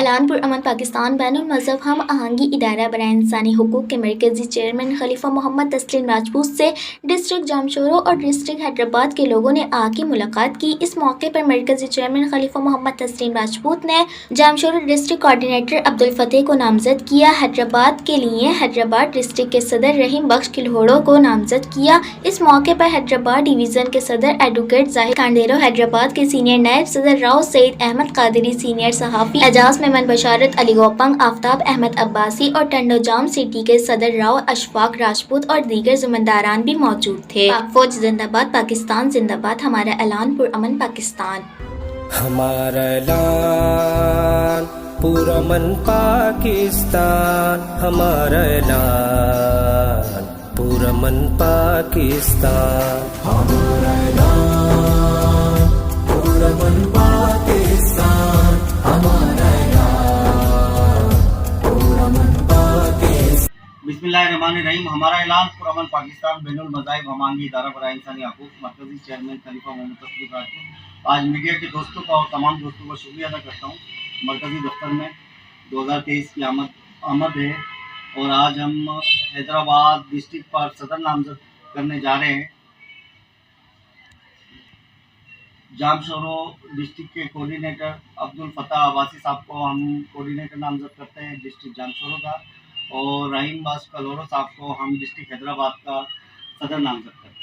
اعلان پرامن پاکستان بین المذہب ہم آہنگی ادارہ برائے انسانی حقوق کے مرکزی چیئرمین خلیفہ محمد تسلیم راجپوت سے ڈسٹرکٹ جامشورو اور ڈسٹرکٹ حیدرآباد کے لوگوں نے آ کے ملاقات کی۔ اس موقع پر مرکزی چیئرمین خلیفہ محمد تسلیم راجپوت نے جامشورو ڈسٹرکٹ کوآرڈینیٹر عبدالفتاح کو نامزد کیا۔ حیدرآباد کے لیے حیدرآباد ڈسٹرکٹ کے صدر رحیم بخش کلہوڑو کو نامزد کیا۔ اس موقع پر حیدرآباد ڈویژن کے صدر ایڈوکیٹ زاہد کانڈیرو، حیدرآباد کے سینئر نائب صدر راؤ سید احمد قادری، سینئر صحافی اعجاز میمن بشارت علی گوپنگ، آفتاب احمد عباسی اور ٹنڈو جام سٹی کے صدر راؤ اشفاق راجپوت اور دیگر ذمہ بھی موجود تھے۔ پاک فوج زندہ باد، پاکستان زندہ باد، ہمارا اعلان پرامن پاکستان۔ ہمارا اعلان پرامن پاکستان، ہمارا اعلان پرامن پاکستان، ہمارا اعلان پرامن پاکستان، ہمارا اعلان پرامن پاکستان۔ بسم اللہ الرحمن الرحیم۔ ہمارا اعلان پرامن پاکستان بین المذاہب ہم آہنگی ادارہ برائے انسانی حقوق مرکزی چیئرمین خلیفہ محمد تسلیم راجپوت۔ آج میڈیا کے دوستوں کا اور تمام دوستوں کا شکریہ ادا کرتا ہوں۔ مرکزی دفتر میں 2023 کی آمد ہے اور آج ہم حیدرآباد ڈسٹرکٹ پر صدر نامزد کرنے جا رہے ہیں۔ جامشورو ڈسٹرکٹ کے کوآرڈینیٹر عبدالفتاح عباسی صاحب کو ہم کوآرڈینیٹر نامزد کرتے ہیں ڈسٹرکٹ جامشورو کا، اور رحیم بخش کلہوڑو صاحب کو ہم ڈسٹرکٹ حیدرآباد کا صدر نامزد کرتے ہیں۔